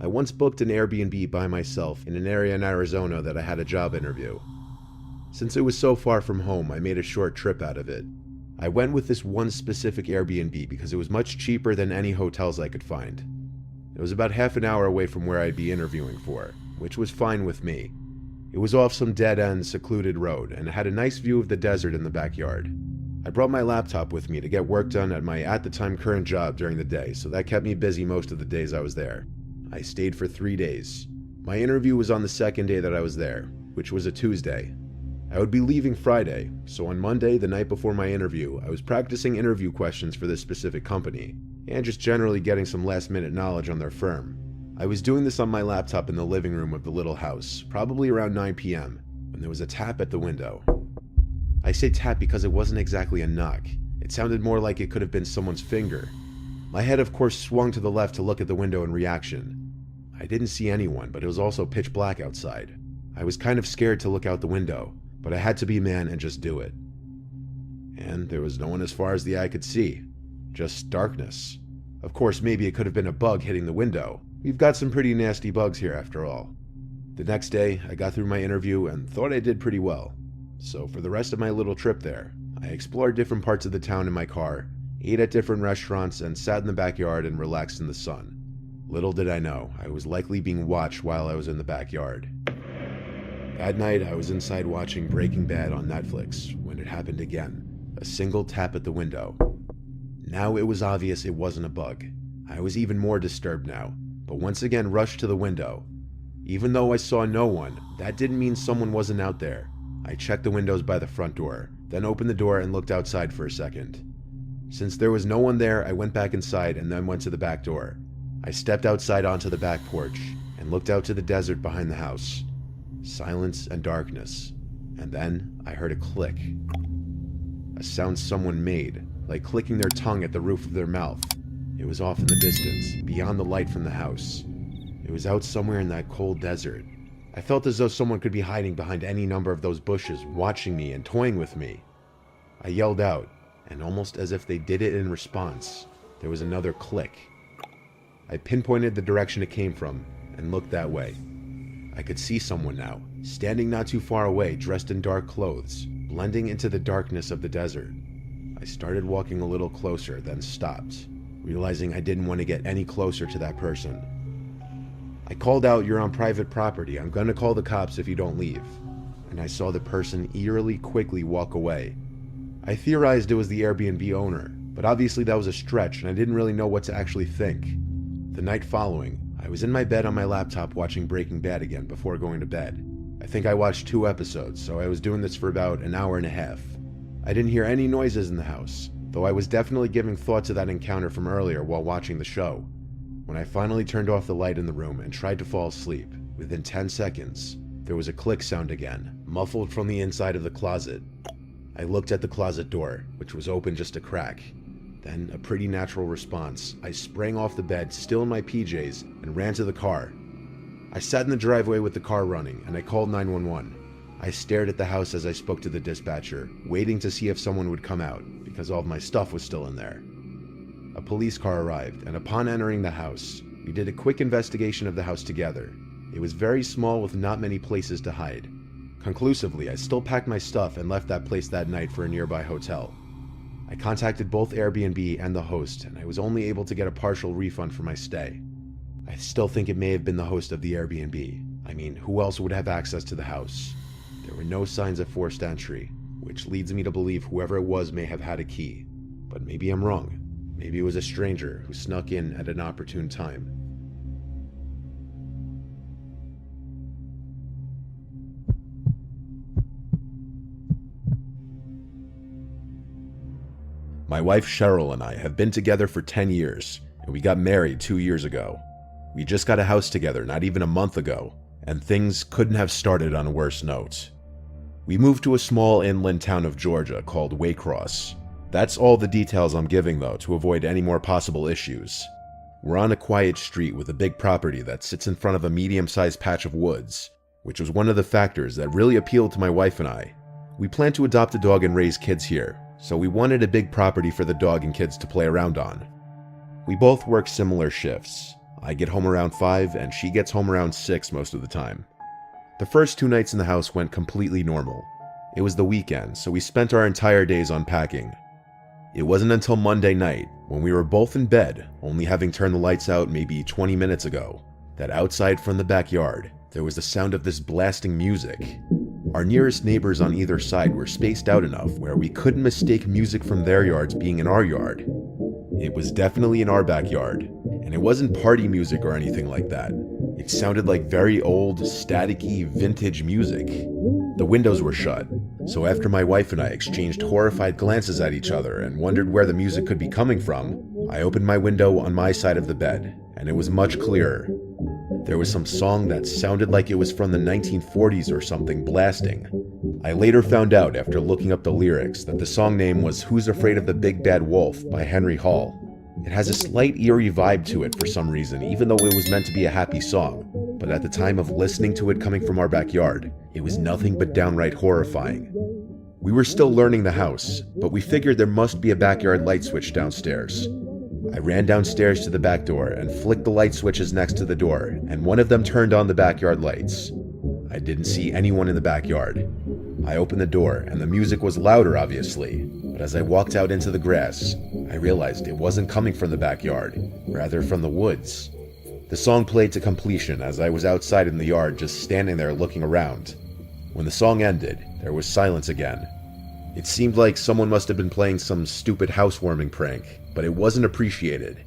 I once booked an Airbnb by myself in an area in Arizona that I had a job interview. Since it was so far from home, I made a short trip out of it. I went with this one specific Airbnb because it was much cheaper than any hotels I could find. It was about half an hour away from where I'd be interviewing for, which was fine with me. It was off some dead-end, secluded road, and it had a nice view of the desert in the backyard. I brought my laptop with me to get work done at my at-the-time current job during the day, so that kept me busy most of the days I was there. I stayed for 3 days. My interview was on the second day that I was there, which was a Tuesday. I would be leaving Friday, so on Monday, the night before my interview, I was practicing interview questions for this specific company, and just generally getting some last-minute knowledge on their firm. I was doing this on my laptop in the living room of the little house, probably around 9 p.m., when there was a tap at the window. I say tap because it wasn't exactly a knock. It sounded more like it could have been someone's finger. My head, of course, swung to the left to look at the window in reaction. I didn't see anyone, but it was also pitch black outside. I was kind of scared to look out the window, but I had to be a man and just do it. And there was no one as far as the eye could see. Just darkness. Of course, maybe it could have been a bug hitting the window. We've got some pretty nasty bugs here after all. The next day, I got through my interview and thought I did pretty well. So for the rest of my little trip there, I explored different parts of the town in my car, ate at different restaurants, and sat in the backyard and relaxed in the sun. Little did I know, I was likely being watched while I was in the backyard. That night, I was inside watching Breaking Bad on Netflix when it happened again. A single tap at the window. Now it was obvious it wasn't a bug. I was even more disturbed now, but once again rushed to the window. Even though I saw no one, that didn't mean someone wasn't out there. I checked the windows by the front door, then opened the door and looked outside for a second. Since there was no one there, I went back inside and then went to the back door. I stepped outside onto the back porch and looked out to the desert behind the house. Silence and darkness. And then I heard a click. A sound someone made, like clicking their tongue at the roof of their mouth. It was off in the distance, beyond the light from the house. It was out somewhere in that cold desert. I felt as though someone could be hiding behind any number of those bushes, watching me and toying with me. I yelled out, and almost as if they did it in response, there was another click. I pinpointed the direction it came from, and looked that way. I could see someone now, standing not too far away, dressed in dark clothes, blending into the darkness of the desert. I started walking a little closer, then stopped, realizing I didn't want to get any closer to that person. I called out, "You're on private property. I'm gonna call the cops if you don't leave." And I saw the person eerily quickly walk away. I theorized it was the Airbnb owner, but obviously that was a stretch and I didn't really know what to actually think. The night following, I was in my bed on my laptop watching Breaking Bad again before going to bed. I think I watched 2 episodes, so I was doing this for about an hour and a half. I didn't hear any noises in the house, though I was definitely giving thought to that encounter from earlier while watching the show. When I finally turned off the light in the room and tried to fall asleep, within 10 seconds, there was a click sound again, muffled from the inside of the closet. I looked at the closet door, which was open just a crack. Then, a pretty natural response, I sprang off the bed, still in my PJs, and ran to the car. I sat in the driveway with the car running, and I called 911. I stared at the house as I spoke to the dispatcher, waiting to see if someone would come out, because all of my stuff was still in there. A police car arrived, and upon entering the house, we did a quick investigation of the house together. It was very small with not many places to hide. Conclusively, I still packed my stuff and left that place that night for a nearby hotel. I contacted both Airbnb and the host, and I was only able to get a partial refund for my stay. I still think it may have been the host of the Airbnb. I mean, who else would have access to the house? There were no signs of forced entry, which leads me to believe whoever it was may have had a key. But maybe I'm wrong. Maybe it was a stranger who snuck in at an opportune time. My wife Cheryl and I have been together for 10 years, and we got married 2 years ago. We just got a house together not even a month ago, and things couldn't have started on a worse note. We moved to a small inland town of Georgia called Waycross. That's all the details I'm giving though, to avoid any more possible issues. We're on a quiet street with a big property that sits in front of a medium-sized patch of woods, which was one of the factors that really appealed to my wife and I. We plan to adopt a dog and raise kids here, so we wanted a big property for the dog and kids to play around on. We both work similar shifts. I get home around 5 and she gets home around 6 most of the time. The first 2 nights in the house went completely normal. It was the weekend, so we spent our entire days unpacking. It wasn't until Monday night, when we were both in bed, only having turned the lights out maybe 20 minutes ago, that outside from the backyard, there was the sound of this blasting music. Our nearest neighbors on either side were spaced out enough where we couldn't mistake music from their yards being in our yard. It was definitely in our backyard, and it wasn't party music or anything like that. It sounded like very old, staticky, vintage music. The windows were shut, so after my wife and I exchanged horrified glances at each other and wondered where the music could be coming from, I opened my window on my side of the bed, and it was much clearer. There was some song that sounded like it was from the 1940s or something blasting. I later found out after looking up the lyrics that the song name was Who's Afraid of the Big Bad Wolf by Henry Hall. It has a slight eerie vibe to it for some reason, even though it was meant to be a happy song. But at the time of listening to it coming from our backyard, it was nothing but downright horrifying. We were still learning the house, but we figured there must be a backyard light switch downstairs. I ran downstairs to the back door and flicked the light switches next to the door, and one of them turned on the backyard lights. I didn't see anyone in the backyard. I opened the door, and the music was louder, obviously, but as I walked out into the grass, I realized it wasn't coming from the backyard, rather from the woods. The song played to completion as I was outside in the yard just standing there looking around. When the song ended, there was silence again. It seemed like someone must have been playing some stupid housewarming prank, but it wasn't appreciated.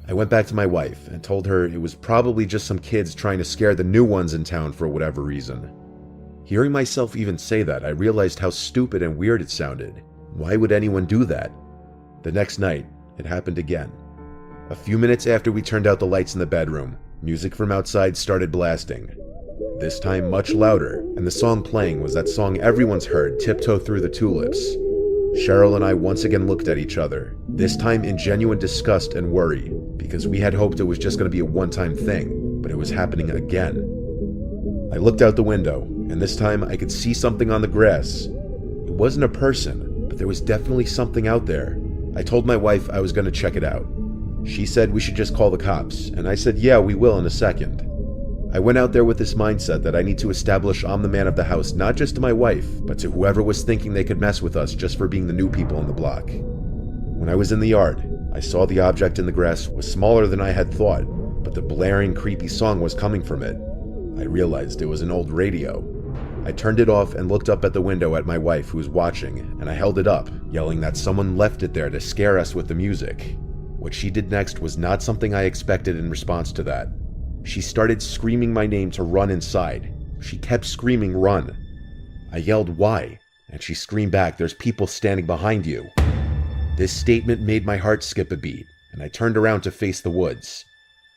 I went back to my wife and told her it was probably just some kids trying to scare the new ones in town for whatever reason. Hearing myself even say that, I realized how stupid and weird it sounded. Why would anyone do that? The next night, it happened again. A few minutes after we turned out the lights in the bedroom, music from outside started blasting. This time much louder, and the song playing was that song everyone's heard, Tiptoe Through the Tulips. Cheryl and I once again looked at each other, this time in genuine disgust and worry, because we had hoped it was just going to be a one-time thing, but it was happening again. I looked out the window, and this time I could see something on the grass. It wasn't a person, but there was definitely something out there. I told my wife I was going to check it out. She said we should just call the cops, and I said yeah, we will in a second. I went out there with this mindset that I need to establish I'm the man of the house, not just to my wife, but to whoever was thinking they could mess with us just for being the new people on the block. When I was in the yard, I saw the object in the grass was smaller than I had thought, but the blaring, creepy song was coming from it. I realized it was an old radio. I turned it off and looked up at the window at my wife who was watching, and I held it up, yelling that someone left it there to scare us with the music. What she did next was not something I expected in response to that. She started screaming my name to run inside. She kept screaming, "Run." I yelled, "Why?" And she screamed back, "There's people standing behind you." This statement made my heart skip a beat, and I turned around to face the woods.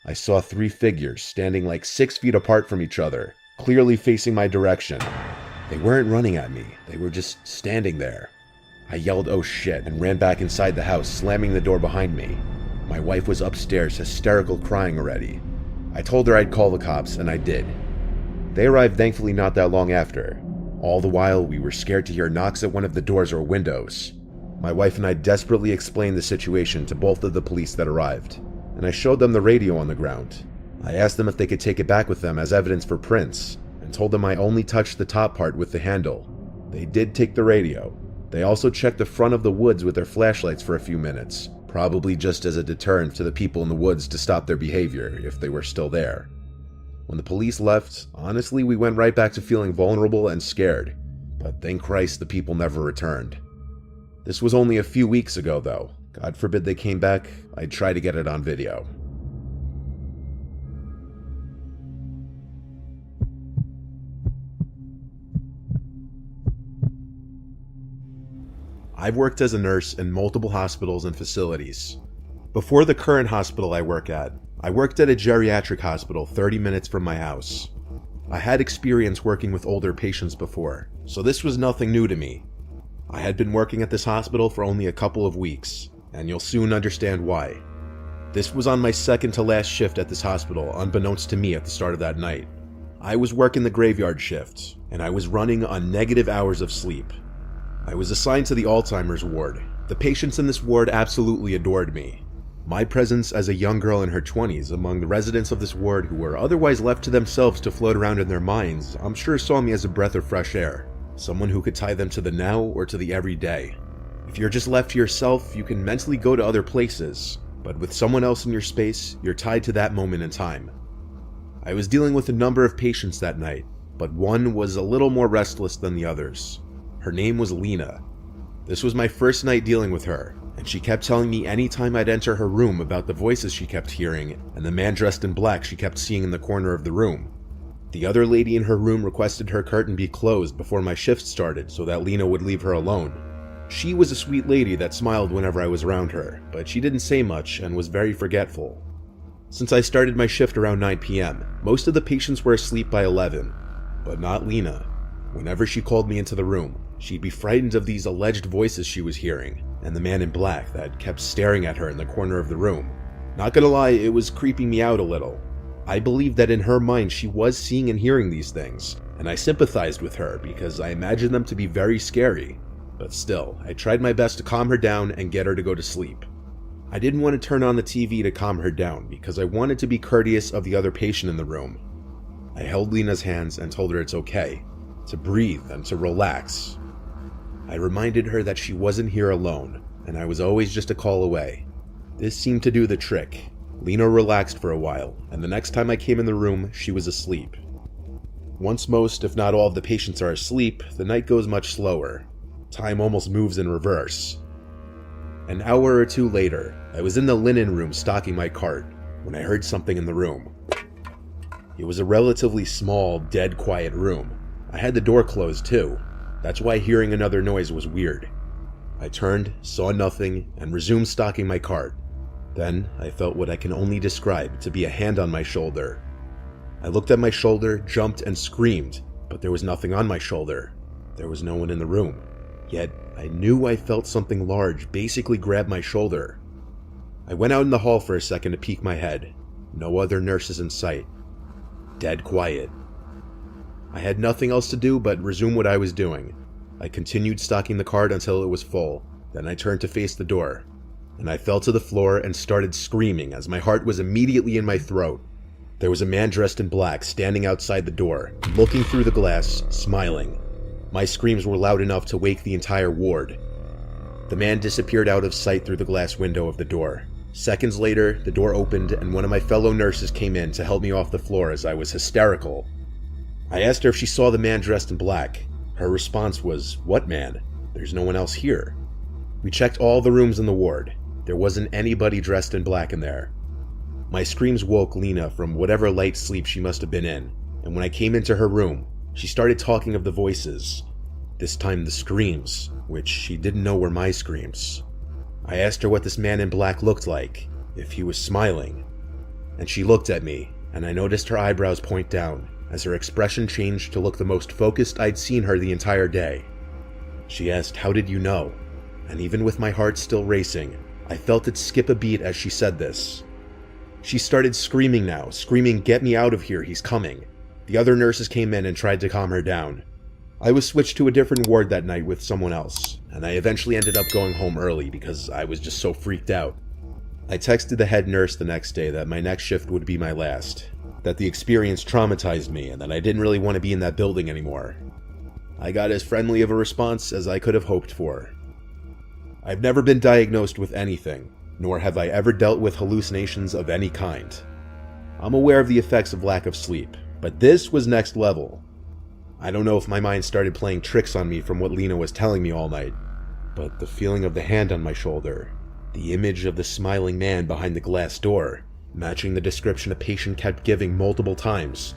I saw 3 figures standing like 6 feet apart from each other, clearly facing my direction. They weren't running at me, they were just standing there. I yelled, "Oh shit," and ran back inside the house, slamming the door behind me. My wife was upstairs, hysterical, crying already. I told her I'd call the cops, and I did. They arrived thankfully not that long after. All the while, we were scared to hear knocks at one of the doors or windows. My wife and I desperately explained the situation to both of the police that arrived, and I showed them the radio on the ground. I asked them if they could take it back with them as evidence for prints, and told them I only touched the top part with the handle. They did take the radio. They also checked the front of the woods with their flashlights for a few minutes, probably just as a deterrent to the people in the woods to stop their behavior if they were still there. When the police left, honestly, we went right back to feeling vulnerable and scared, but thank Christ the people never returned. This was only a few weeks ago though. God forbid they came back, I'd try to get it on video. I've worked as a nurse in multiple hospitals and facilities. Before the current hospital I work at, I worked at a geriatric hospital 30 minutes from my house. I had experience working with older patients before, so this was nothing new to me. I had been working at this hospital for only a couple of weeks, and you'll soon understand why. This was on my second to last shift at this hospital, unbeknownst to me at the start of that night. I was working the graveyard shift, and I was running on negative hours of sleep. I was assigned to the Alzheimer's ward. The patients in this ward absolutely adored me. My presence as a young girl in her 20s among the residents of this ward who were otherwise left to themselves to float around in their minds, I'm sure saw me as a breath of fresh air, someone who could tie them to the now or to the everyday. If you're just left to yourself, you can mentally go to other places, but with someone else in your space, you're tied to that moment in time. I was dealing with a number of patients that night, but one was a little more restless than the others. Her name was Lena. This was my first night dealing with her, and she kept telling me anytime I'd enter her room about the voices she kept hearing and the man dressed in black she kept seeing in the corner of the room. The other lady in her room requested her curtain be closed before my shift started so that Lena would leave her alone. She was a sweet lady that smiled whenever I was around her, but she didn't say much and was very forgetful. Since I started my shift around 9 p.m., most of the patients were asleep by 11, but not Lena. Whenever she called me into the room, she'd be frightened of these alleged voices she was hearing, and the man in black that kept staring at her in the corner of the room. Not gonna lie, it was creeping me out a little. I believed that in her mind she was seeing and hearing these things, and I sympathized with her because I imagined them to be very scary. But still, I tried my best to calm her down and get her to go to sleep. I didn't want to turn on the TV to calm her down because I wanted to be courteous of the other patient in the room. I held Lena's hands and told her it's okay, to breathe and to relax. I reminded her that she wasn't here alone, and I was always just a call away. This seemed to do the trick. Lena relaxed for a while, and the next time I came in the room, she was asleep. Once most, if not all, of the patients are asleep, the night goes much slower. Time almost moves in reverse. An hour or two later, I was in the linen room stocking my cart when I heard something in the room. It was a relatively small, dead quiet room. I had the door closed too. That's why hearing another noise was weird. I turned, saw nothing, and resumed stocking my cart. Then I felt what I can only describe to be a hand on my shoulder. I looked at my shoulder, jumped, and screamed, but there was nothing on my shoulder. There was no one in the room. Yet, I knew I felt something large basically grab my shoulder. I went out in the hall for a second to peek my head. No other nurses in sight. Dead quiet. I had nothing else to do but resume what I was doing. I continued stocking the cart until it was full. Then I turned to face the door. And I fell to the floor and started screaming as my heart was immediately in my throat. There was a man dressed in black standing outside the door, looking through the glass, smiling. My screams were loud enough to wake the entire ward. The man disappeared out of sight through the glass window of the door. Seconds later, the door opened and one of my fellow nurses came in to help me off the floor as I was hysterical. I asked her if she saw the man dressed in black. Her response was, "What man? There's no one else here." We checked all the rooms in the ward. There wasn't anybody dressed in black in there. My screams woke Lena from whatever light sleep she must have been in, and when I came into her room, she started talking of the voices. This time the screams, which she didn't know were my screams. I asked her what this man in black looked like, if he was smiling. And she looked at me, and I noticed her eyebrows point down, as her expression changed to look the most focused I'd seen her the entire day. She asked, "How did you know?" And even with my heart still racing, I felt it skip a beat as she said this. She started screaming now, screaming, "Get me out of here, he's coming." The other nurses came in and tried to calm her down. I was switched to a different ward that night with someone else, and I eventually ended up going home early because I was just so freaked out. I texted the head nurse the next day that my next shift would be my last, that the experience traumatized me and that I didn't really want to be in that building anymore. I got as friendly of a response as I could have hoped for. I've never been diagnosed with anything, nor have I ever dealt with hallucinations of any kind. I'm aware of the effects of lack of sleep, but this was next level. I don't know if my mind started playing tricks on me from what Lena was telling me all night, but the feeling of the hand on my shoulder, the image of the smiling man behind the glass door, matching the description a patient kept giving multiple times.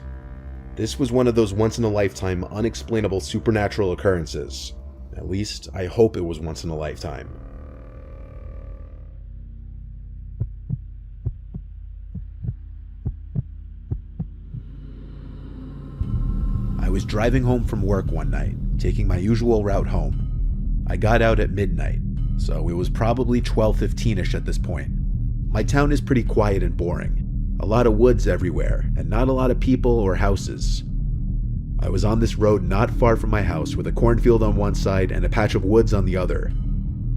This was one of those once-in-a-lifetime, unexplainable supernatural occurrences. At least, I hope it was once in a lifetime. I was driving home from work one night, taking my usual route home. I got out at midnight, so it was probably 12:15ish at this point. My town is pretty quiet and boring. A lot of woods everywhere, and not a lot of people or houses. I was on this road not far from my house with a cornfield on one side and a patch of woods on the other.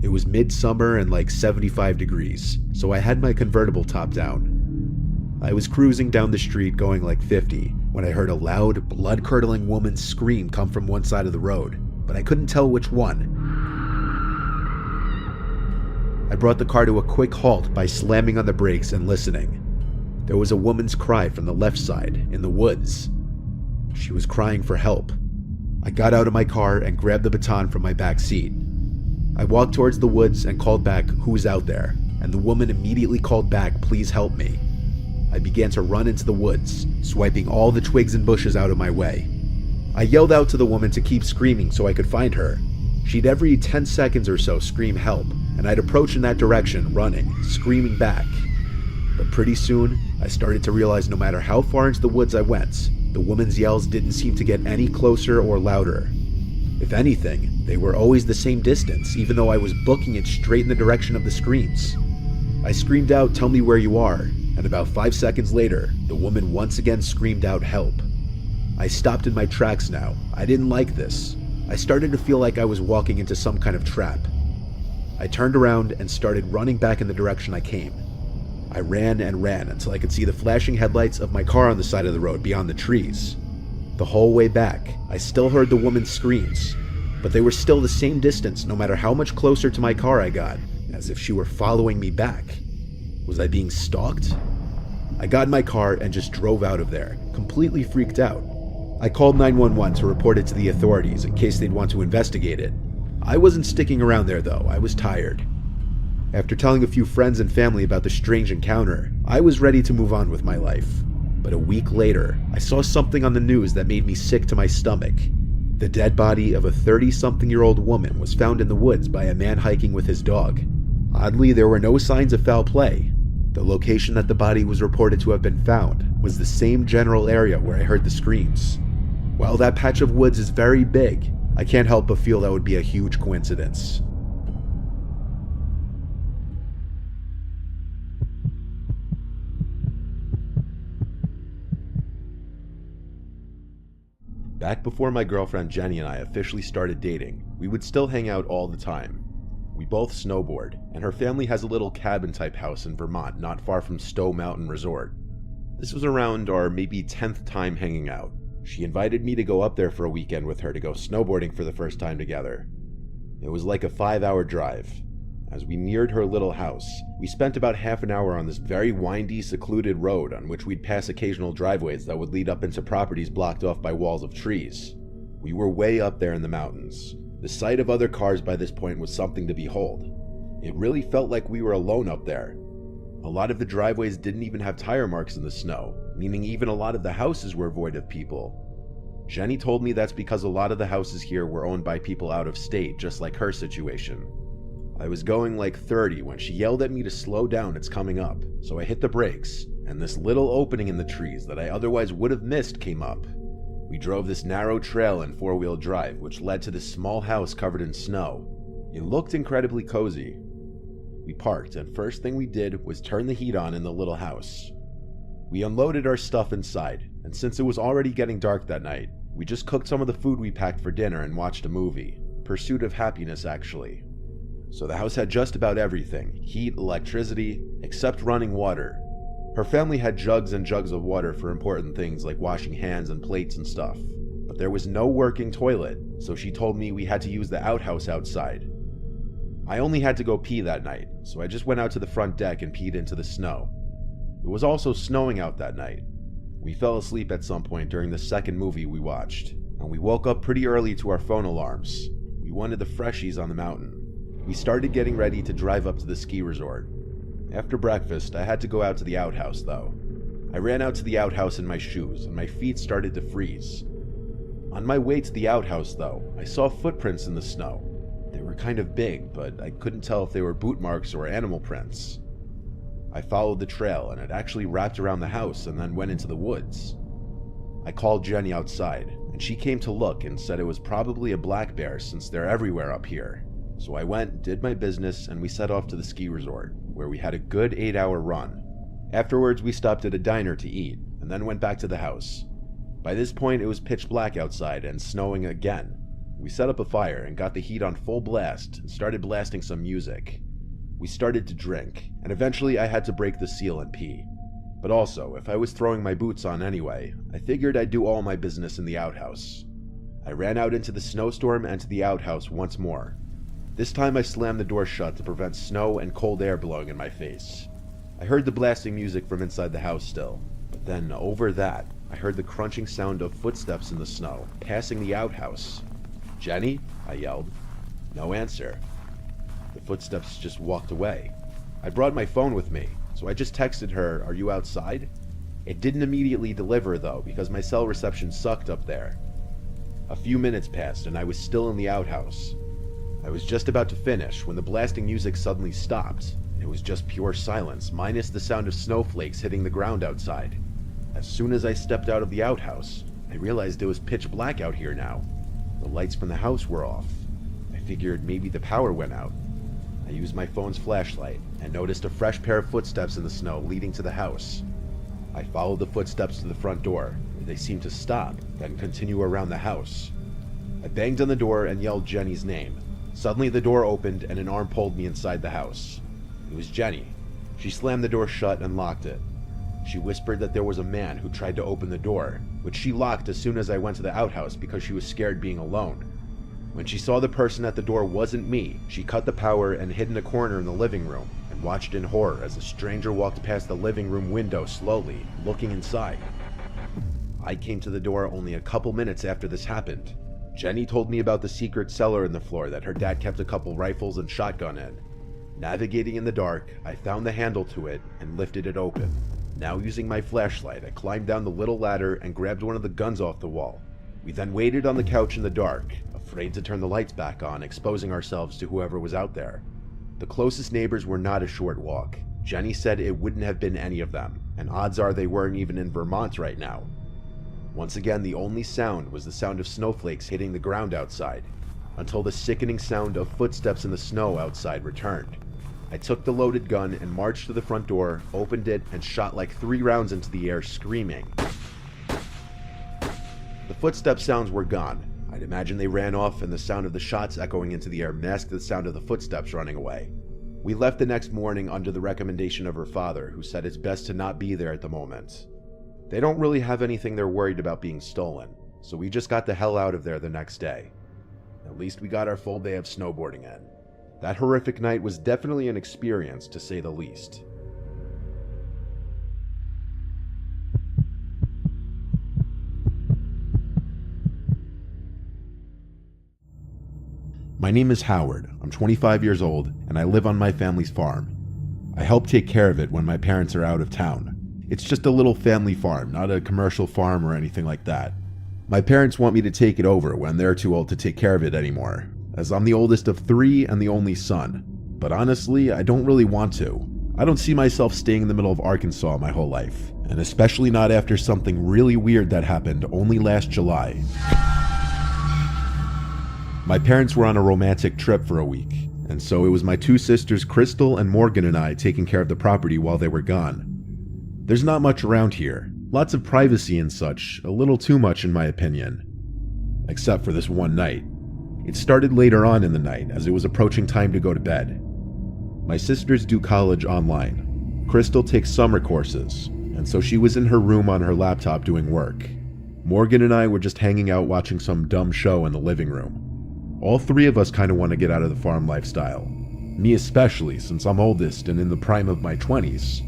It was midsummer and like 75 degrees, so I had my convertible top down. I was cruising down the street going like 50 when I heard a loud, blood-curdling woman's scream come from one side of the road, but I couldn't tell which one. I brought the car to a quick halt by slamming on the brakes and listening. There was a woman's cry from the left side, in the woods. She was crying for help. I got out of my car and grabbed the baton from my back seat. I walked towards the woods and called back, "Who's out there?" and the woman immediately called back, "Please help me." I began to run into the woods, swiping all the twigs and bushes out of my way. I yelled out to the woman to keep screaming so I could find her. She'd every 10 seconds or so scream help, and I'd approach in that direction, running, screaming back. But pretty soon, I started to realize no matter how far into the woods I went, the woman's yells didn't seem to get any closer or louder. If anything, they were always the same distance, even though I was booking it straight in the direction of the screams. I screamed out, "Tell me where you are," and about 5 seconds later, the woman once again screamed out, "Help." I stopped in my tracks now. I didn't like this. I started to feel like I was walking into some kind of trap. I turned around and started running back in the direction I came. I ran and ran until I could see the flashing headlights of my car on the side of the road beyond the trees. The whole way back, I still heard the woman's screams, but they were still the same distance no matter how much closer to my car I got, as if she were following me back. Was I being stalked? I got in my car and just drove out of there, completely freaked out. I called 911 to report it to the authorities in case they'd want to investigate it. I wasn't sticking around there though, I was tired. After telling a few friends and family about the strange encounter, I was ready to move on with my life. But a week later, I saw something on the news that made me sick to my stomach. The dead body of a 30-something-year-old woman was found in the woods by a man hiking with his dog. Oddly, there were no signs of foul play. The location that the body was reported to have been found was the same general area where I heard the screams. While that patch of woods is very big, I can't help but feel that would be a huge coincidence. Back before my girlfriend Jenny and I officially started dating, we would still hang out all the time. We both snowboard, and her family has a little cabin-type house in Vermont not far from Stowe Mountain Resort. This was around our maybe 10th time hanging out. She invited me to go up there for a weekend with her to go snowboarding for the first time together. It was like a 5-hour drive. As we neared her little house, we spent about half an hour on this very windy, secluded road on which we'd pass occasional driveways that would lead up into properties blocked off by walls of trees. We were way up there in the mountains. The sight of other cars by this point was something to behold. It really felt like we were alone up there. A lot of the driveways didn't even have tire marks in the snow, meaning even a lot of the houses were void of people. Jenny told me that's because a lot of the houses here were owned by people out of state, just like her situation. I was going like 30 when she yelled at me to slow down, "It's coming up," so I hit the brakes, and this little opening in the trees that I otherwise would have missed came up. We drove this narrow trail in 4-wheel drive, which led to this small house covered in snow. It looked incredibly cozy. We parked, and first thing we did was turn the heat on in the little house. We unloaded our stuff inside, and since it was already getting dark that night, we just cooked some of the food we packed for dinner and watched a movie. Pursuit of Happiness, actually. So the house had just about everything: heat, electricity, except running water. Her family had jugs and jugs of water for important things like washing hands and plates and stuff. But there was no working toilet, so she told me we had to use the outhouse outside. I only had to go pee that night, so I just went out to the front deck and peed into the snow. It was also snowing out that night. We fell asleep at some point during the second movie we watched, and we woke up pretty early to our phone alarms. We wanted the freshies on the mountain. We started getting ready to drive up to the ski resort. After breakfast, I had to go out to the outhouse though. I ran out to the outhouse in my shoes, and my feet started to freeze. On my way to the outhouse though, I saw footprints in the snow. They were kind of big, but I couldn't tell if they were boot marks or animal prints. I followed the trail, and it actually wrapped around the house and then went into the woods. I called Jenny outside, and she came to look and said it was probably a black bear since they're everywhere up here. So I went, did my business, and we set off to the ski resort, where we had a good 8-hour run. Afterwards, we stopped at a diner to eat, and then went back to the house. By this point, it was pitch black outside and snowing again. We set up a fire and got the heat on full blast and started blasting some music. We started to drink, and eventually I had to break the seal and pee. But also, if I was throwing my boots on anyway, I figured I'd do all my business in the outhouse. I ran out into the snowstorm and to the outhouse once more. This time I slammed the door shut to prevent snow and cold air blowing in my face. I heard the blasting music from inside the house still, but then over that, I heard the crunching sound of footsteps in the snow, passing the outhouse. "Jenny?" I yelled. No answer. The footsteps just walked away. I brought my phone with me, so I just texted her, "Are you outside?" It didn't immediately deliver though, because my cell reception sucked up there. A few minutes passed and I was still in the outhouse. I was just about to finish when the blasting music suddenly stopped. It was just pure silence, minus the sound of snowflakes hitting the ground outside. As soon as I stepped out of the outhouse, I realized it was pitch black out here now. The lights from the house were off. I figured maybe the power went out. I used my phone's flashlight and noticed a fresh pair of footsteps in the snow leading to the house. I followed the footsteps to the front door. They seemed to stop, then continue around the house. I banged on the door and yelled Jenny's name. Suddenly the door opened and an arm pulled me inside the house. It was Jenny. She slammed the door shut and locked it. She whispered that there was a man who tried to open the door, which she locked as soon as I went to the outhouse because she was scared being alone. When she saw the person at the door wasn't me, she cut the power and hid in a corner in the living room and watched in horror as a stranger walked past the living room window slowly, looking inside. I came to the door only a couple minutes after this happened. Jenny told me about the secret cellar in the floor that her dad kept a couple rifles and shotgun in. Navigating in the dark, I found the handle to it and lifted it open. Now using my flashlight, I climbed down the little ladder and grabbed one of the guns off the wall. We then waited on the couch in the dark, afraid to turn the lights back on, exposing ourselves to whoever was out there. The closest neighbors were not a short walk. Jenny said it wouldn't have been any of them, and odds are they weren't even in Vermont right now. Once again, the only sound was the sound of snowflakes hitting the ground outside, until the sickening sound of footsteps in the snow outside returned. I took the loaded gun and marched to the front door, opened it, and shot like 3 rounds into the air, screaming. The footstep sounds were gone. I'd imagine they ran off, and the sound of the shots echoing into the air masked the sound of the footsteps running away. We left the next morning under the recommendation of her father, who said it's best to not be there at the moment. They don't really have anything they're worried about being stolen, so we just got the hell out of there the next day. At least we got our full day of snowboarding in. That horrific night was definitely an experience, to say the least. My name is Howard. I'm 25 years old, and I live on my family's farm. I help take care of it when my parents are out of town. It's just a little family farm, not a commercial farm or anything like that. My parents want me to take it over when they're too old to take care of it anymore, as I'm the oldest of 3 and the only son. But honestly, I don't really want to. I don't see myself staying in the middle of Arkansas my whole life, and especially not after something really weird that happened only last July. My parents were on a romantic trip for a week, and so it was my 2 sisters Crystal and Morgan and I taking care of the property while they were gone. There's not much around here, lots of privacy and such, a little too much in my opinion. Except for this one night. It started later on in the night as it was approaching time to go to bed. My sisters do college online. Crystal takes summer courses, and so she was in her room on her laptop doing work. Morgan and I were just hanging out watching some dumb show in the living room. All 3 of us kind of want to get out of the farm lifestyle. Me especially, since I'm oldest and in the prime of my 20s.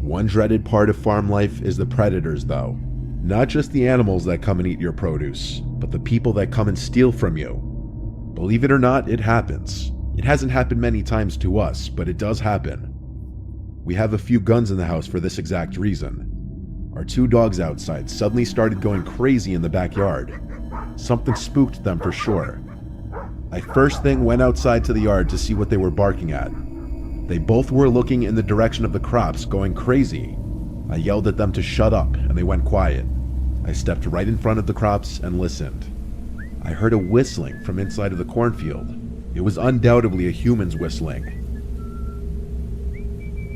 One dreaded part of farm life is the predators though. Not just the animals that come and eat your produce, but the people that come and steal from you. Believe it or not, it happens. It hasn't happened many times to us, but it does happen. We have a few guns in the house for this exact reason. Our 2 dogs outside suddenly started going crazy in the backyard. Something spooked them for sure. I first thing went outside to the yard to see what they were barking at. They both were looking in the direction of the crops, going crazy. I yelled at them to shut up, and they went quiet. I stepped right in front of the crops and listened. I heard a whistling from inside of the cornfield. It was undoubtedly a human's whistling.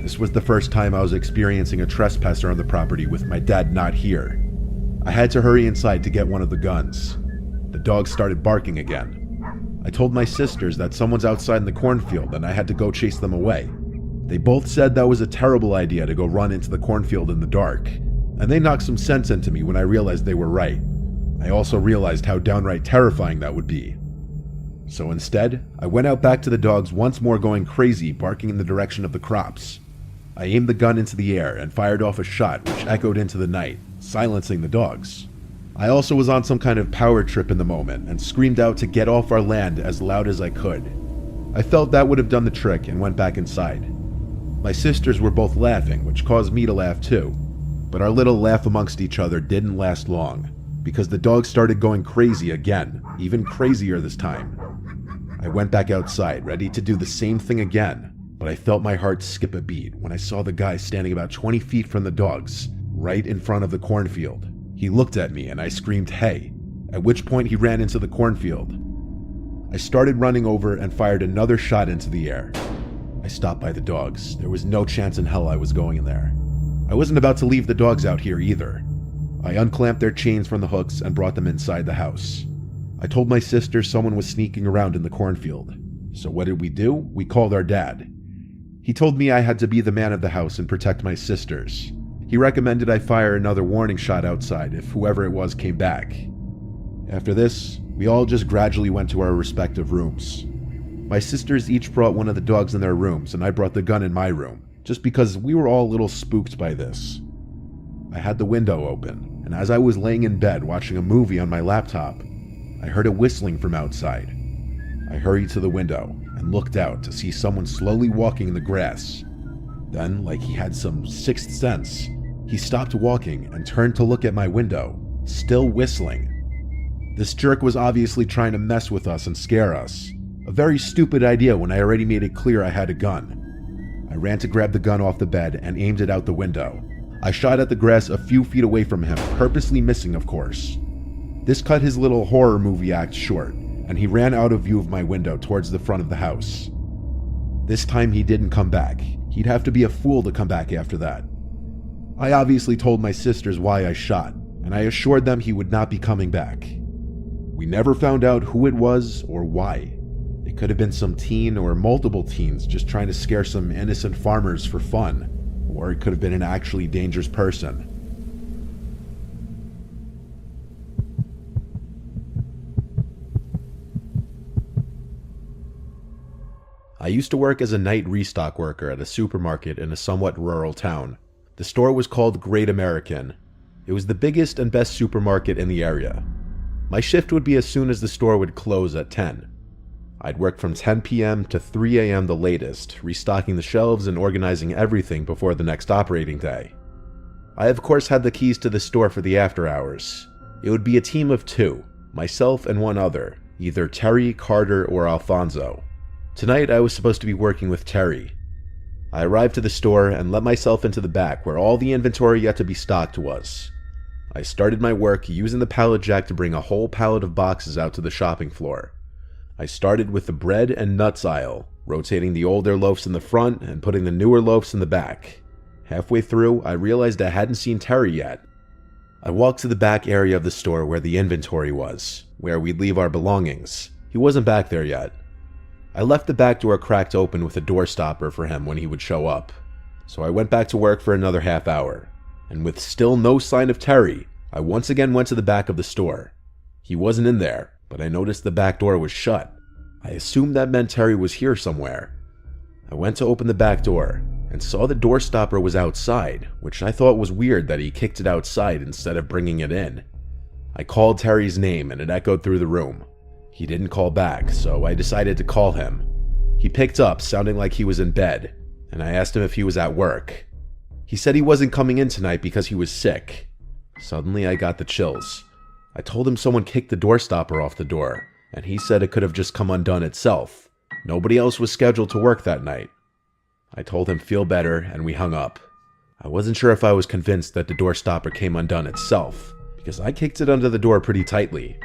This was the first time I was experiencing a trespasser on the property with my dad not here. I had to hurry inside to get one of the guns. the dogs started barking again. I told my sisters that someone's outside in the cornfield and I had to go chase them away. They both said that was a terrible idea to go run into the cornfield in the dark, and they knocked some sense into me when I realized they were right. I also realized how downright terrifying that would be. So instead, I went out back to the dogs once more going crazy, barking in the direction of the crops. I aimed the gun into the air and fired off a shot which echoed into the night, silencing the dogs. I also was on some kind of power trip in the moment and screamed out to get off our land as loud as I could. I felt that would have done the trick and went back inside. My sisters were both laughing, which caused me to laugh too, but our little laugh amongst each other didn't last long, because the dogs started going crazy again, even crazier this time. I went back outside, ready to do the same thing again, but I felt my heart skip a beat when I saw the guy standing about 20 feet from the dogs, right in front of the cornfield. He looked at me and I screamed, "Hey," at which point he ran into the cornfield. I started running over and fired another shot into the air. I stopped by the dogs. There was no chance in hell I was going in there. I wasn't about to leave the dogs out here either. I unclamped their chains from the hooks and brought them inside the house. I told my sister someone was sneaking around in the cornfield. So what did we do? We called our dad. He told me I had to be the man of the house and protect my sisters. He recommended I fire another warning shot outside if whoever it was came back. After this, we all just gradually went to our respective rooms. My sisters each brought one of the dogs in their rooms and I brought the gun in my room, just because we were all a little spooked by this. I had the window open, and as I was laying in bed watching a movie on my laptop, I heard a whistling from outside. I hurried to the window and looked out to see someone slowly walking in the grass. Then, like he had some sixth sense, he stopped walking and turned to look at my window, still whistling. This jerk was obviously trying to mess with us and scare us. A very stupid idea when I already made it clear I had a gun. I ran to grab the gun off the bed and aimed it out the window. I shot at the grass a few feet away from him, purposely missing, of course. This cut his little horror movie act short, and he ran out of view of my window towards the front of the house. This time he didn't come back. He'd have to be a fool to come back after that. I obviously told my sisters why I shot, and I assured them he would not be coming back. We never found out who it was or why. It could have been some teen or multiple teens just trying to scare some innocent farmers for fun, or it could have been an actually dangerous person. I used to work as a night restock worker at a supermarket in a somewhat rural town. The store was called Great American. It was the biggest and best supermarket in the area. My shift would be as soon as the store would close at 10. I'd work from 10 p.m. to 3 a.m. the latest, restocking the shelves and organizing everything before the next operating day. I of course had the keys to the store for the after hours. It would be a team of two, myself and one other, either Terry, Carter, or Alfonso. Tonight I was supposed to be working with Terry. I arrived to the store and let myself into the back where all the inventory yet to be stocked was. I started my work using the pallet jack to bring a whole pallet of boxes out to the shopping floor. I started with the bread and nuts aisle, rotating the older loaves in the front and putting the newer loaves in the back. Halfway through, I realized I hadn't seen Terry yet. I walked to the back area of the store where the inventory was, where we'd leave our belongings. He wasn't back there yet. I left the back door cracked open with a door stopper for him when he would show up. So I went back to work for another half hour, and with still no sign of Terry, I once again went to the back of the store. He wasn't in there, but I noticed the back door was shut. I assumed that meant Terry was here somewhere. I went to open the back door and saw the door stopper was outside, which I thought was weird that he kicked it outside instead of bringing it in. I called Terry's name and it echoed through the room. He didn't call back, so I decided to call him. He picked up, sounding like he was in bed, and I asked him if he was at work. He said he wasn't coming in tonight because he was sick. Suddenly I got the chills. I told him someone kicked the door stopper off the door, and he said it could have just come undone itself. Nobody else was scheduled to work that night. I told him feel better, and we hung up. I wasn't sure if I was convinced that the door stopper came undone itself, because I kicked it under the door pretty tightly.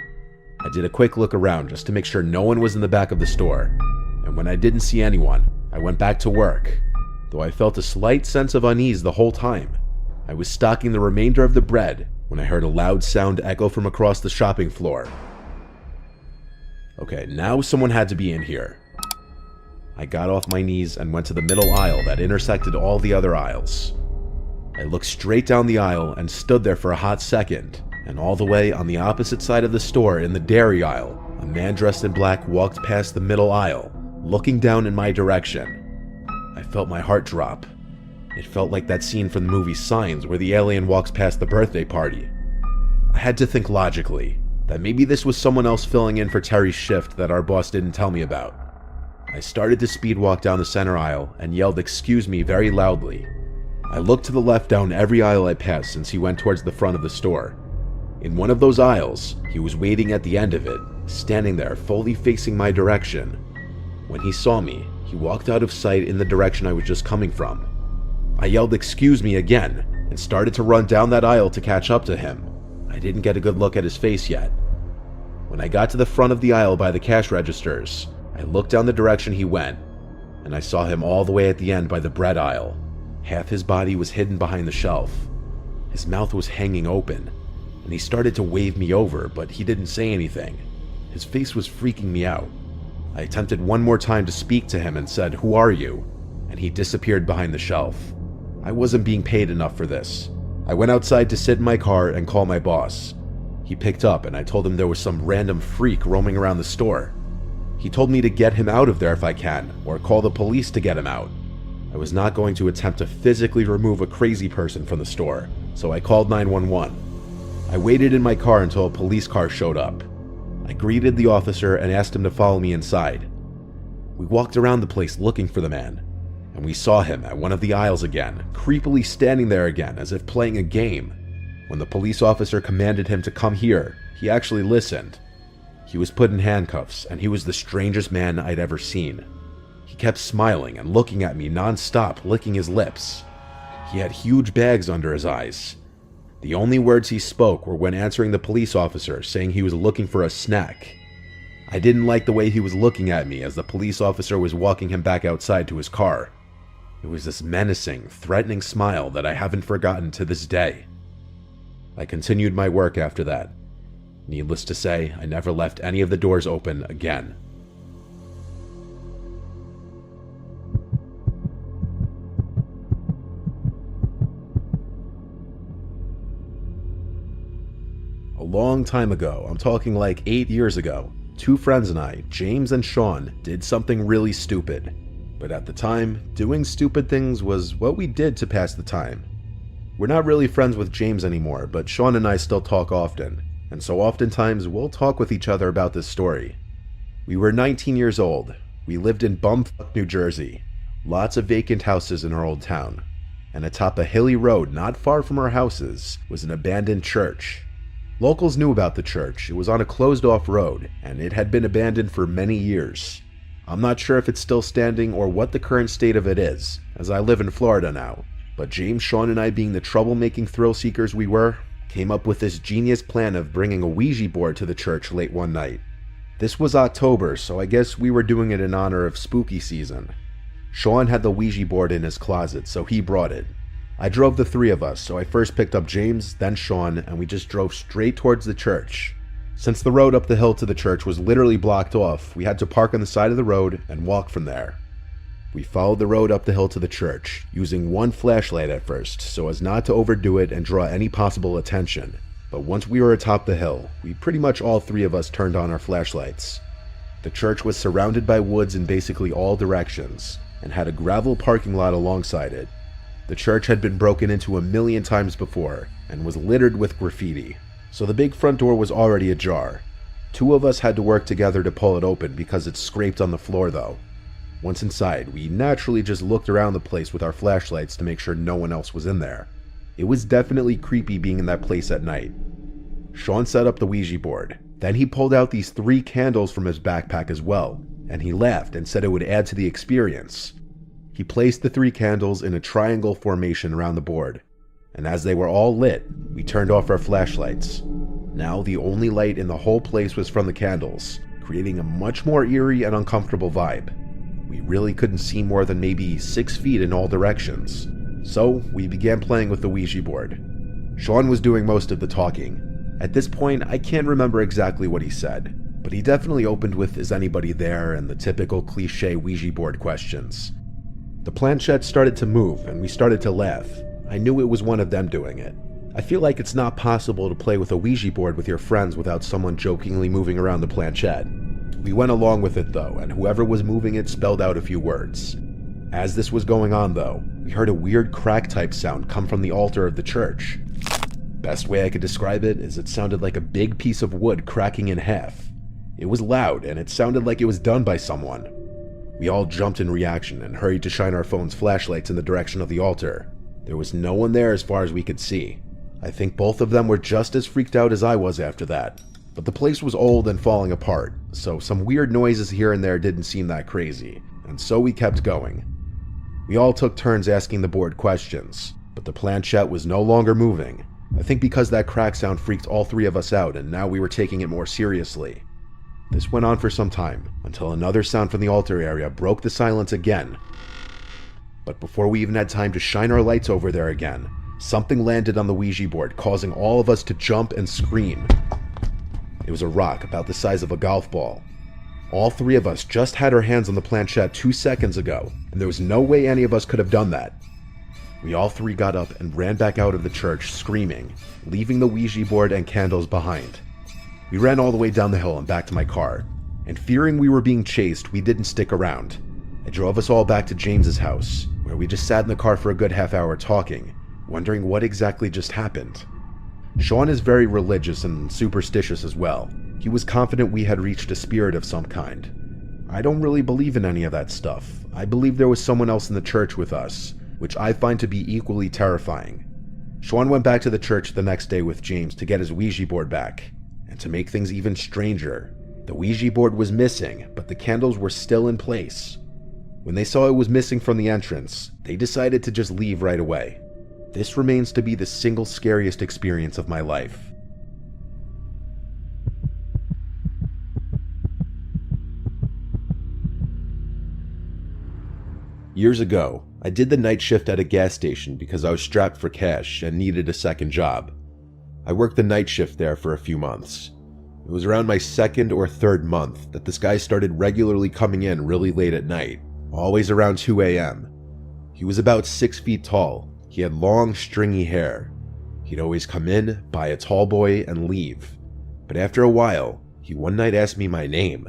I did a quick look around just to make sure no one was in the back of the store, and when I didn't see anyone, I went back to work, though I felt a slight sense of unease the whole time. I was stocking the remainder of the bread when I heard a loud sound echo from across the shopping floor. Okay, now someone had to be in here. I got off my knees and went to the middle aisle that intersected all the other aisles. I looked straight down the aisle and stood there for a hot second, and all the way on the opposite side of the store in the dairy aisle, a man dressed in black walked past the middle aisle, looking down in my direction. I felt my heart drop. It felt like that scene from the movie Signs where the alien walks past the birthday party. I had to think logically that maybe this was someone else filling in for Terry's shift that our boss didn't tell me about. I started to speed walk down the center aisle and yelled "excuse me" very loudly. I looked to the left down every aisle I passed since he went towards the front of the store. In one of those aisles, he was waiting at the end of it, standing there fully facing my direction. When he saw me, he walked out of sight in the direction I was just coming from. I yelled "excuse me" again and started to run down that aisle to catch up to him. I didn't get a good look at his face yet. When I got to the front of the aisle by the cash registers, I looked down the direction he went, and I saw him all the way at the end by the bread aisle. Half his body was hidden behind the shelf. His mouth was hanging open, and he started to wave me over, but he didn't say anything. His face was freaking me out. I attempted one more time to speak to him and said, "Who are you?" And he disappeared behind the shelf. I wasn't being paid enough for this. I went outside to sit in my car and call my boss. He picked up and I told him there was some random freak roaming around the store. He told me to get him out of there if I can, or call the police to get him out. I was not going to attempt to physically remove a crazy person from the store, so I called 911. I waited in my car until a police car showed up. I greeted the officer and asked him to follow me inside. We walked around the place looking for the man, and we saw him at one of the aisles again, creepily standing there again as if playing a game. When the police officer commanded him to come here, he actually listened. He was put in handcuffs, and he was the strangest man I'd ever seen. He kept smiling and looking at me non-stop, licking his lips. He had huge bags under his eyes. The only words he spoke were when answering the police officer, saying he was looking for a snack. I didn't like the way he was looking at me as the police officer was walking him back outside to his car. It was this menacing, threatening smile that I haven't forgotten to this day. I continued my work after that. Needless to say, I never left any of the doors open again. A long time ago, I'm talking like 8 years ago, two friends and I, James and Sean, did something really stupid. But at the time, doing stupid things was what we did to pass the time. We're not really friends with James anymore, but Sean and I still talk often, and so oftentimes we'll talk with each other about this story. We were 19 years old. We lived in bumfuck New Jersey. Lots of vacant houses in our old town. And atop a hilly road not far from our houses was an abandoned church. Locals knew about the church. It was on a closed-off road, and it had been abandoned for many years. I'm not sure if it's still standing or what the current state of it is, as I live in Florida now. But James, Sean, and I, being the troublemaking thrill-seekers we were, came up with this genius plan of bringing a Ouija board to the church late one night. This was October, so I guess we were doing it in honor of spooky season. Sean had the Ouija board in his closet, so he brought it. I drove the three of us, so I first picked up James, then Sean, and we just drove straight towards the church. Since the road up the hill to the church was literally blocked off, we had to park on the side of the road and walk from there. We followed the road up the hill to the church, using one flashlight at first, so as not to overdo it and draw any possible attention. But once we were atop the hill, we pretty much all three of us turned on our flashlights. The church was surrounded by woods in basically all directions, and had a gravel parking lot alongside it. The church had been broken into 1,000,000 times before, and was littered with graffiti, so the big front door was already ajar. Two of us had to work together to pull it open because it scraped on the floor though. Once inside, we naturally just looked around the place with our flashlights to make sure no one else was in there. It was definitely creepy being in that place at night. Sean set up the Ouija board. Then he pulled out these 3 candles from his backpack as well, and he laughed and said it would add to the experience. He placed the 3 candles in a triangle formation around the board, and as they were all lit, we turned off our flashlights. Now the only light in the whole place was from the candles, creating a much more eerie and uncomfortable vibe. We really couldn't see more than maybe 6 feet in all directions, so we began playing with the Ouija board. Sean was doing most of the talking. At this point, I can't remember exactly what he said, but but he definitely opened with "Is anybody there?" and the typical cliche Ouija board questions. The planchette started to move, and we started to laugh. I knew it was one of them doing it. I feel like it's not possible to play with a Ouija board with your friends without someone jokingly moving around the planchette. We went along with it though, and whoever was moving it spelled out a few words. As this was going on though, we heard a weird crack-type sound come from the altar of the church. Best way I could describe it is it sounded like a big piece of wood cracking in half. It was loud, and it sounded like it was done by someone. We all jumped in reaction and hurried to shine our phones' flashlights in the direction of the altar. There was no one there as far as we could see. I think both of them were just as freaked out as I was after that. But the place was old and falling apart, so some weird noises here and there didn't seem that crazy, and so we kept going. We all took turns asking the board questions, but the planchette was no longer moving. I think because that crack sound freaked all three of us out, and now we were taking it more seriously. This went on for some time, until another sound from the altar area broke the silence again. But before we even had time to shine our lights over there again, something landed on the Ouija board, causing all of us to jump and scream. It was a rock about the size of a golf ball. All three of us just had our hands on the planchette 2 seconds ago, and there was no way any of us could have done that. We all three got up and ran back out of the church screaming, leaving the Ouija board and candles behind. We ran all the way down the hill and back to my car, and fearing we were being chased, we didn't stick around. I drove us all back to James's house, where we just sat in the car for a good half hour talking, wondering what exactly just happened. Sean is very religious and superstitious as well. He was confident we had reached a spirit of some kind. I don't really believe in any of that stuff. I believe there was someone else in the church with us, which I find to be equally terrifying. Sean went back to the church the next day with James to get his Ouija board back. And to make things even stranger, the Ouija board was missing, but the candles were still in place. When they saw it was missing from the entrance, they decided to just leave right away. This remains to be the single scariest experience of my life. Years ago, I did the night shift at a gas station because I was strapped for cash and needed a second job. I worked the night shift there for a few months. It was around my second or third month that this guy started regularly coming in really late at night, always around 2 a.m. He was about 6 feet tall. He had long, stringy hair. He'd always come in, buy a tall boy, and leave. But after a while, he one night asked me my name.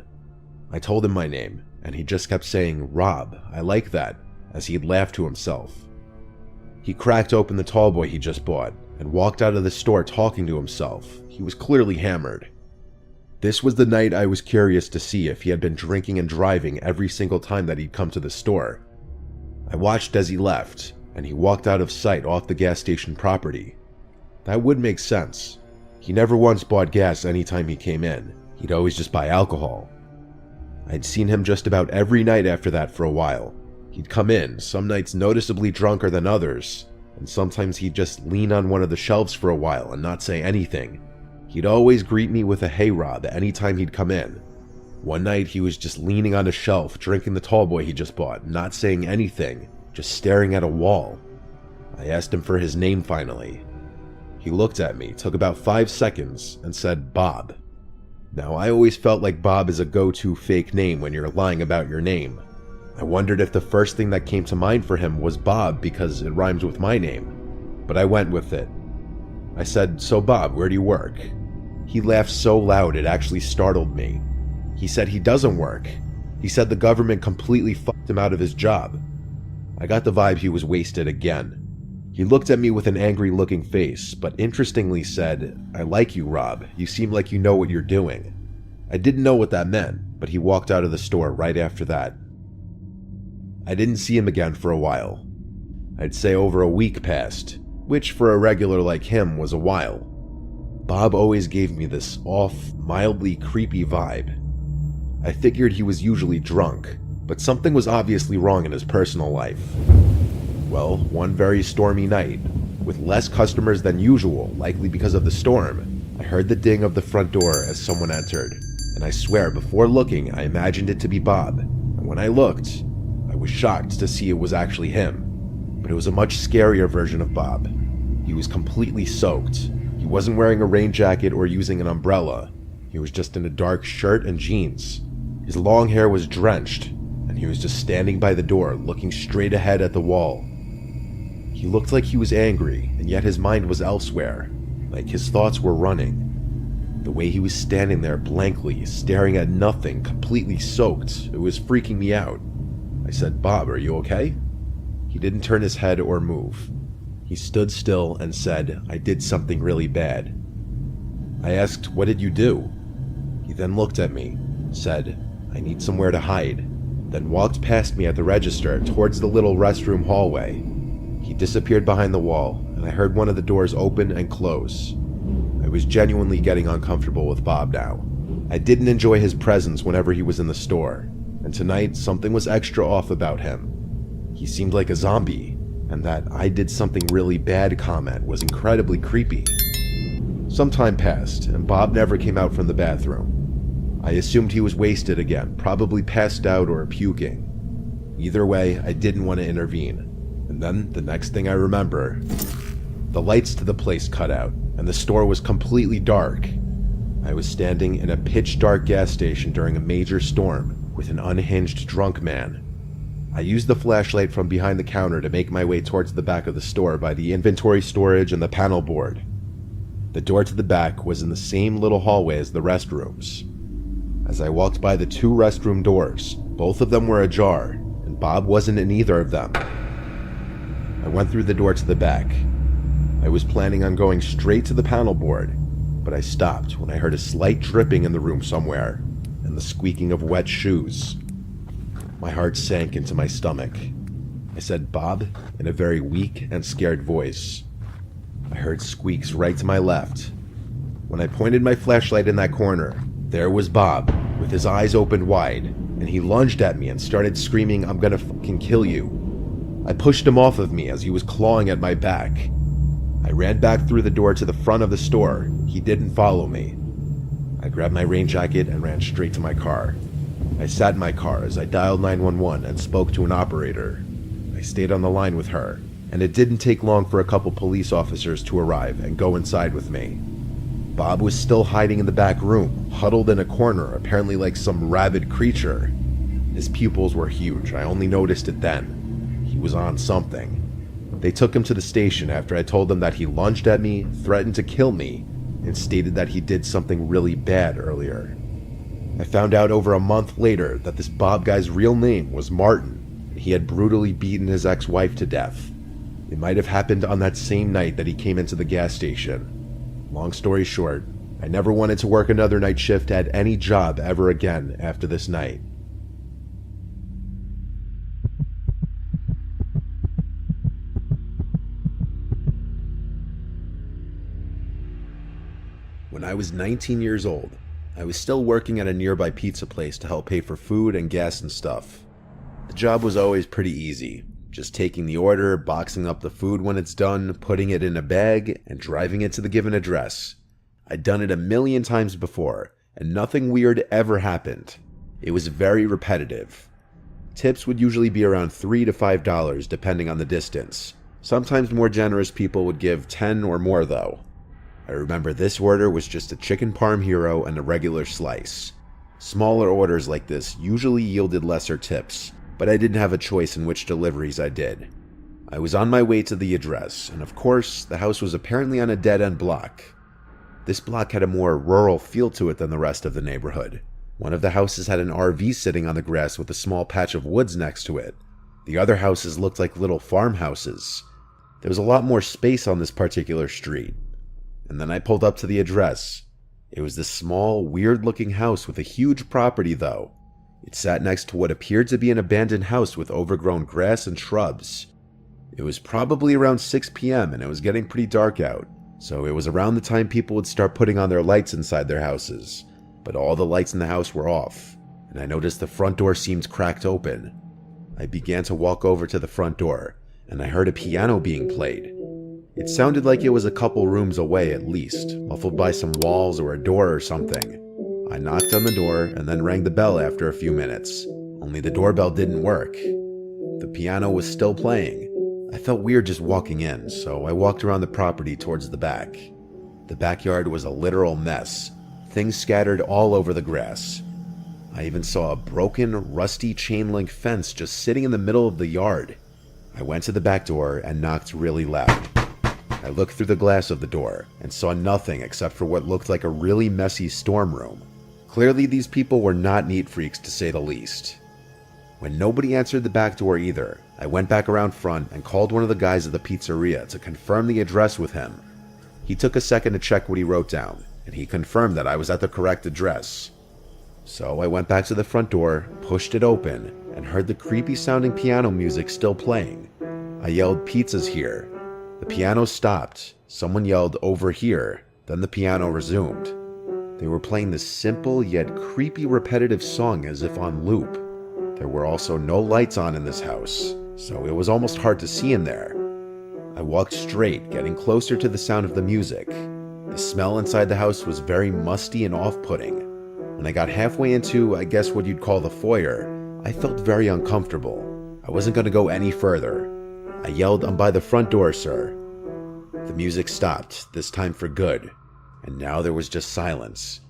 I told him my name, and he just kept saying, "Rob, I like that," as he'd laugh to himself. He cracked open the tall boy he just bought, and walked out of the store talking to himself. He was clearly hammered. This was the night I was curious to see if he had been drinking and driving every single time that he'd come to the store. I watched as he left, and he walked out of sight off the gas station property. That would make sense. He never once bought gas anytime he came in. He'd always just buy alcohol. I'd seen him just about every night after that for a while. He'd come in, some nights noticeably drunker than others, and sometimes he'd just lean on one of the shelves for a while and not say anything. He'd always greet me with a "Hey Rob" anytime he'd come in. One night he was just leaning on a shelf, drinking the tall boy he just bought, not saying anything, just staring at a wall. I asked him for his name finally. He looked at me, took about 5 seconds, and said, "Bob." Now, I always felt like Bob is a go-to fake name when you're lying about your name. I wondered if the first thing that came to mind for him was Bob because it rhymes with my name, but I went with it. I said, "So Bob, where do you work?" He laughed so loud it actually startled me. He said he doesn't work. He said the government completely fucked him out of his job. I got the vibe he was wasted again. He looked at me with an angry-looking face, but interestingly said, "I like you, Rob. You seem like you know what you're doing." I didn't know what that meant, but he walked out of the store right after that. I didn't see him again for a while. I'd say over a week passed, which for a regular like him was a while. Bob always gave me this off, mildly creepy vibe. I figured he was usually drunk, but something was obviously wrong in his personal life. Well, one very stormy night, with less customers than usual, likely because of the storm, I heard the ding of the front door as someone entered, and I swear before looking I imagined it to be Bob, and when I looked, I was shocked to see it was actually him. But it was a much scarier version of Bob. He was completely soaked. He wasn't wearing a rain jacket or using an umbrella. He was just in a dark shirt and jeans. His long hair was drenched, and he was just standing by the door, looking straight ahead at the wall. He looked like he was angry, and yet his mind was elsewhere, like his thoughts were running. The way he was standing there blankly, staring at nothing, completely soaked, it was freaking me out. I said, "Bob, are you okay?" He didn't turn his head or move. He stood still and said, "I did something really bad." I asked, "What did you do?" He then looked at me, said, "I need somewhere to hide," then walked past me at the register towards the little restroom hallway. He disappeared behind the wall, and I heard one of the doors open and close. I was genuinely getting uncomfortable with Bob now. I didn't enjoy his presence whenever he was in the store, and tonight something was extra off about him. He seemed like a zombie, and that "I did something really bad" comment was incredibly creepy. Some time passed, and Bob never came out from the bathroom. I assumed he was wasted again, probably passed out or puking. Either way, I didn't want to intervene. And then, the next thing I remember, the lights to the place cut out, and the store was completely dark. I was standing in a pitch-dark gas station during a major storm with an unhinged drunk man. I used the flashlight from behind the counter to make my way towards the back of the store by the inventory storage and the panel board. The door to the back was in the same little hallway as the restrooms. As I walked by the two restroom doors, both of them were ajar, and Bob wasn't in either of them. I went through the door to the back. I was planning on going straight to the panel board, but I stopped when I heard a slight dripping in the room somewhere, and the squeaking of wet shoes. My heart sank into my stomach. I said, "Bob," in a very weak and scared voice. I heard squeaks right to my left. When I pointed my flashlight in that corner, there was Bob, with his eyes opened wide, and he lunged at me and started screaming, "I'm gonna fucking kill you." I pushed him off of me as he was clawing at my back. I ran back through the door to the front of the store. He didn't follow me. I grabbed my rain jacket and ran straight to my car. I sat in my car as I dialed 911 and spoke to an operator. I stayed on the line with her, and it didn't take long for a couple police officers to arrive and go inside with me. Bob was still hiding in the back room, huddled in a corner, apparently like some rabid creature. His pupils were huge, I only noticed it then. He was on something. They took him to the station after I told them that he lunged at me, threatened to kill me, and stated that he did something really bad earlier. I found out over a month later that this Bob guy's real name was Martin, and he had brutally beaten his ex-wife to death. It might have happened on that same night that he came into the gas station. Long story short, I never wanted to work another night shift at any job ever again after this night. When I was 19 years old, I was still working at a nearby pizza place to help pay for food and gas and stuff. The job was always pretty easy. Just taking the order, boxing up the food when it's done, putting it in a bag, and driving it to the given address. I'd done it a million times before, and nothing weird ever happened. It was very repetitive. Tips would usually be around $3 to $5 depending on the distance. Sometimes more generous people would give 10 or more though. I remember this order was just a chicken parm hero and a regular slice. Smaller orders like this usually yielded lesser tips, but I didn't have a choice in which deliveries I did. I was on my way to the address, and of course, the house was apparently on a dead-end block. This block had a more rural feel to it than the rest of the neighborhood. One of the houses had an RV sitting on the grass with a small patch of woods next to it. The other houses looked like little farmhouses. There was a lot more space on this particular street. And then I pulled up to the address. It was this small, weird-looking house with a huge property, though. It sat next to what appeared to be an abandoned house with overgrown grass and shrubs. It was probably around 6 p.m. and it was getting pretty dark out, so it was around the time people would start putting on their lights inside their houses. But all the lights in the house were off, and I noticed the front door seemed cracked open. I began to walk over to the front door, and I heard a piano being played. It sounded like it was a couple rooms away at least, muffled by some walls or a door or something. I knocked on the door and then rang the bell after a few minutes, only the doorbell didn't work. The piano was still playing. I felt weird just walking in, so I walked around the property towards the back. The backyard was a literal mess, things scattered all over the grass. I even saw a broken, rusty chain link fence just sitting in the middle of the yard. I went to the back door and knocked really loud. I looked through the glass of the door and saw nothing except for what looked like a really messy storm room. Clearly these people were not neat freaks, to say the least. When nobody answered the back door either, I went back around front and called one of the guys at the pizzeria to confirm the address with him. He took a second to check what he wrote down, and he confirmed that I was at the correct address. So I went back to the front door, pushed it open, and heard the creepy sounding piano music still playing. I yelled, "Pizza's here." The piano stopped, someone yelled, "Over here," then the piano resumed. They were playing this simple yet creepy repetitive song as if on loop. There were also no lights on in this house, so it was almost hard to see in there. I walked straight, getting closer to the sound of the music. The smell inside the house was very musty and off-putting. When I got halfway into, I guess what you'd call the foyer, I felt very uncomfortable. I wasn't going to go any further. I yelled, "I'm by the front door, sir." The music stopped, this time for good, and now there was just silence.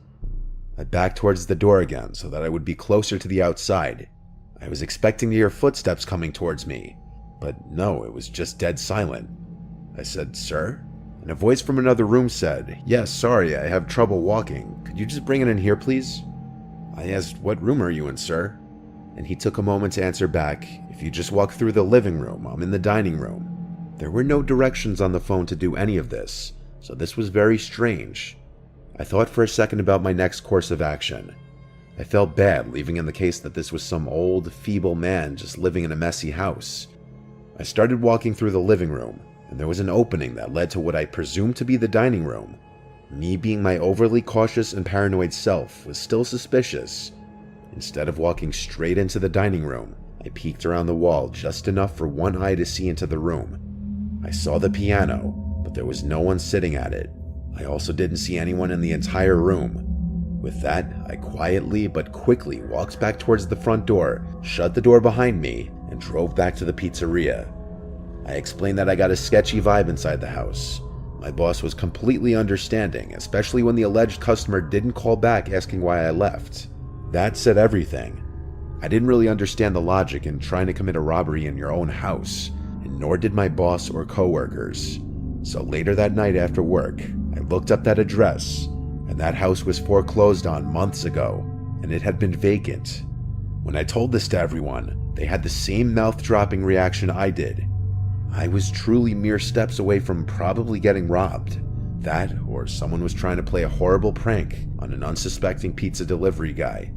I backed towards the door again so that I would be closer to the outside. I was expecting to hear footsteps coming towards me, but no, it was just dead silent. I said, "Sir?" And a voice from another room said, "Yes, sorry, I have trouble walking. Could you just bring it in here, please?" I asked, "What room are you in, sir?" And he took a moment to answer back, "If you just walk through the living room, I'm in the dining room." There were no directions on the phone to do any of this, so this was very strange. I thought for a second about my next course of action. I felt bad leaving in the case that this was some old, feeble man just living in a messy house. I started walking through the living room, and there was an opening that led to what I presumed to be the dining room. Me being my overly cautious and paranoid self was still suspicious. Instead of walking straight into the dining room, I peeked around the wall just enough for one eye to see into the room. I saw the piano, but there was no one sitting at it. I also didn't see anyone in the entire room. With that, I quietly but quickly walked back towards the front door, shut the door behind me, and drove back to the pizzeria. I explained that I got a sketchy vibe inside the house. My boss was completely understanding, especially when the alleged customer didn't call back asking why I left. That said everything. I didn't really understand the logic in trying to commit a robbery in your own house, and nor did my boss or coworkers. So later that night after work, I looked up that address, and that house was foreclosed on months ago, and it had been vacant. When I told this to everyone, they had the same mouth-dropping reaction I did. I was truly mere steps away from probably getting robbed. That, or someone was trying to play a horrible prank on an unsuspecting pizza delivery guy.